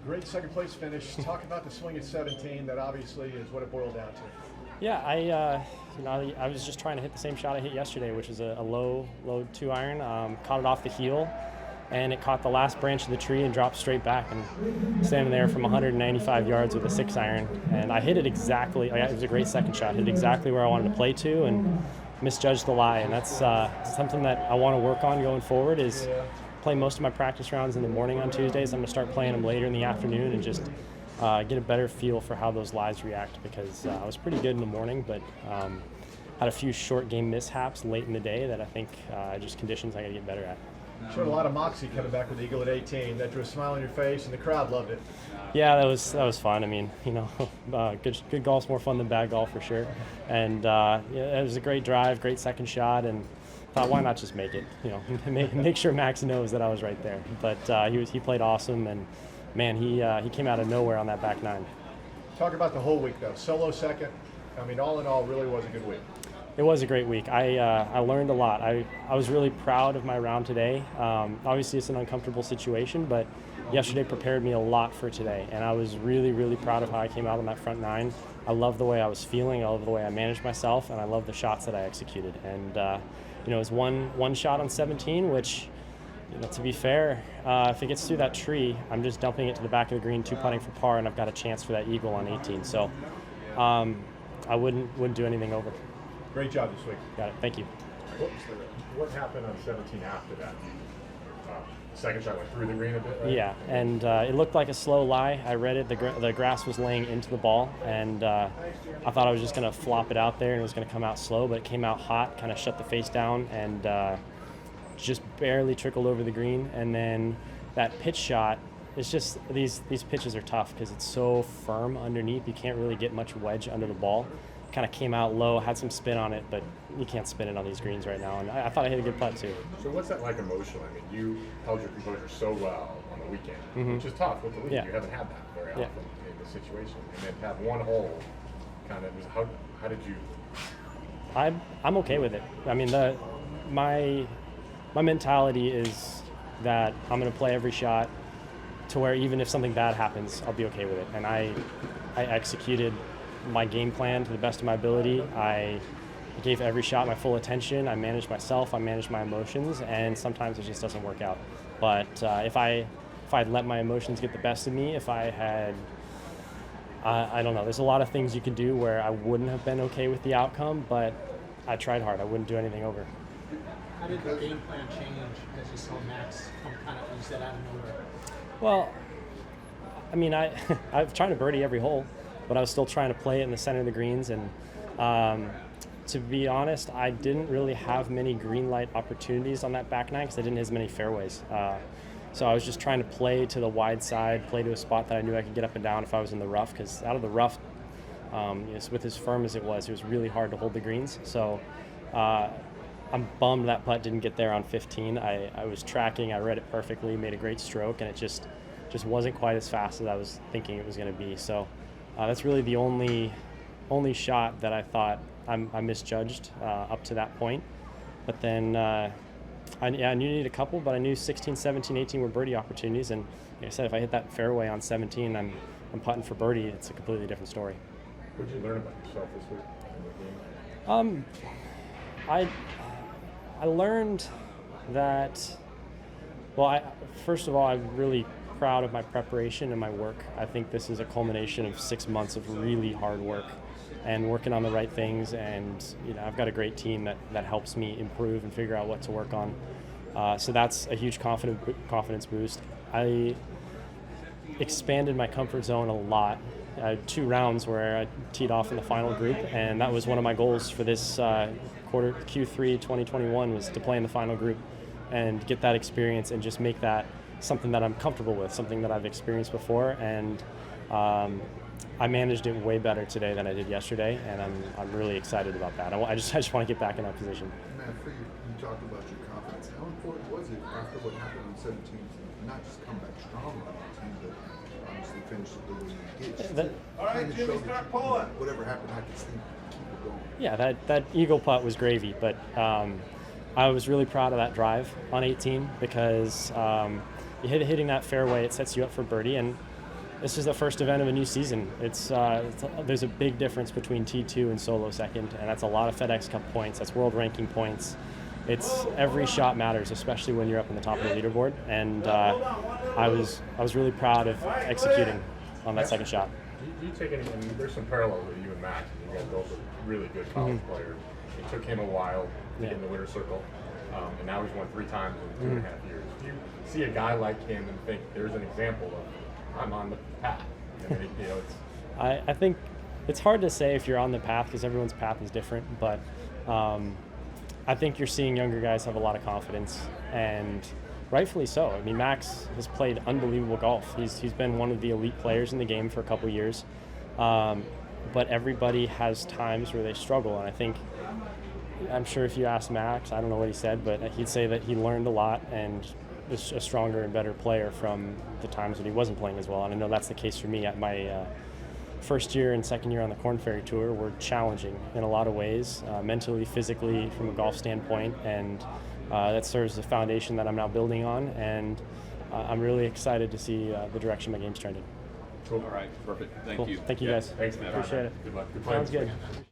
Great second place finish. Talk about the swing at 17. That obviously is what it boiled down to. Yeah, I was just trying to hit the same shot I hit yesterday, which is a low 2-iron. Caught it off the heel, and it caught the last branch of the tree and dropped straight back. And standing there from 195 yards with a 6-iron, and I hit it exactly. It was a great second shot. Hit it exactly where I wanted to play to, and misjudged the lie. And that's something that I want to work on going forward. Is play most of my practice rounds in the morning on Tuesdays. I'm going to start playing them later in the afternoon and just get a better feel for how those lies react, because I was pretty good in the morning, but had a few short game mishaps late in the day that I think just conditions I got to get better at. Showed a lot of moxie coming back with Eagle at 18. That drew a smile on your face, and the crowd loved it. Yeah, that was fun. I mean, good golf's more fun than bad golf for sure. And it was a great drive, great second shot, and thought, why not just make it? Make sure Max knows that I was right there. But he played awesome, and man, he came out of nowhere on that back nine. Talk about the whole week though. Solo second. I mean, all in all, really was a good week. It was a great week. I learned a lot. I was really proud of my round today. Obviously, it's an uncomfortable situation, but yesterday prepared me a lot for today, and I was really, really proud of how I came out on that front nine. I love the way I was feeling. I love the way I managed myself, and I love the shots that I executed. And it was one shot on 17, which, to be fair, if it gets through that tree, I'm just dumping it to the back of the green, 2-putting for par, and I've got a chance for that eagle on 18. So I wouldn't do anything over. Great job this week. Got it. Thank you. What happened on 17 after that? Second shot went through the green a bit, right? Yeah, and it looked like a slow lie. I read it. The grass was laying into the ball, and I thought I was just going to flop it out there and it was going to come out slow, but it came out hot, kind of shut the face down, and just barely trickled over the green. And then that pitch shot, it's just these pitches are tough because it's so firm underneath. You can't really get much wedge under the ball. Kind of came out low, had some spin on it, but you can't spin it on these greens right now. And I thought I hit a good putt too. So what's that like emotionally? I mean, you held your composure so well on the weekend, which is tough with the league. Yeah. You haven't had that very often in this situation. And then to have one hole, kind of, how did you? I'm okay with it. I mean, my mentality is that I'm going to play every shot to where even if something bad happens, I'll be okay with it. And I executed my game plan to the best of my ability. I gave every shot my full attention. I managed myself. I managed my emotions, and sometimes it just doesn't work out. But if I'd let my emotions get the best of me, if I had, I don't know. There's a lot of things you can do where I wouldn't have been okay with the outcome, but I tried hard. I wouldn't do anything over. How did the game plan change as you saw Max come kind of, you said, out of nowhere? Well, I mean, I've tried to birdie every hole, but I was still trying to play it in the center of the greens. And to be honest, I didn't really have many green light opportunities on that back nine because I didn't have as many fairways. So I was just trying to play to the wide side, play to a spot that I knew I could get up and down if I was in the rough, because out of the rough, with as firm as it was really hard to hold the greens. So I'm bummed that putt didn't get there on 15. I was tracking, I read it perfectly, made a great stroke, and it just wasn't quite as fast as I was thinking it was going to be. So that's really the only shot that I thought I misjudged up to that point. But then I knew I needed a couple, but I knew 16, 17, 18 were birdie opportunities. And like I said, if I hit that fairway on 17, I'm putting for birdie. It's a completely different story. What did you learn about yourself this week in the game? I learned that, first of all, I'm really proud of my preparation and my work. I think this is a culmination of 6 months of really hard work and working on the right things, and I've got a great team that helps me improve and figure out what to work on. So that's a huge confidence boost. I expanded my comfort zone a lot. I had 2 rounds where I teed off in the final group, and that was one of my goals for this Q3 2021 was to play in the final group and get that experience and just make that something that I'm comfortable with, something that I've experienced before. And I managed it way better today than I did yesterday, and I'm really excited about that. I just want to get back in that position. Matt, you talked about your confidence. How important was it after what happened on 17 to not just come back strong on 18, but obviously finish it the way you did? All right, Jimmy, start pulling. Whatever happened, I could keep it going. Yeah, that eagle putt was gravy, but I was really proud of that drive on 18 because hitting that fairway, it sets you up for birdie. And this is the first event of a new season. There's a big difference between T2 and solo second, and that's a lot of FedEx Cup points. That's world ranking points. It's every shot matters, especially when you're up in the top of the leaderboard. And I was really proud of executing on that second shot. Do you take any? I mean, there's some parallels with you and Max. You guys both are really good college players. It took him a while to get in the winner's circle, and now he's won 3 times in 2.5 years. Do you see a guy like him and think there's an example of I'm on the path? I mean, you know, I think it's hard to say if you're on the path because everyone's path is different, but I think you're seeing younger guys have a lot of confidence, and rightfully so. I mean, Max has played unbelievable golf. He's been one of the elite players in the game for a couple years, but everybody has times where they struggle, and I think, I'm sure if you ask Max, I don't know what he said, but he'd say that he learned a lot and is a stronger and better player from the times when he wasn't playing as well, and I know that's the case for me. At my first year and second year on the Corn Ferry Tour were challenging in a lot of ways, mentally, physically, from a golf standpoint, and that serves as the foundation that I'm now building on, and I'm really excited to see the direction my game's trending. cool. All right, perfect. Thank Cool. you. Thank you guys. Thanks, man. Appreciate it. Good luck. Good Sounds playing. good.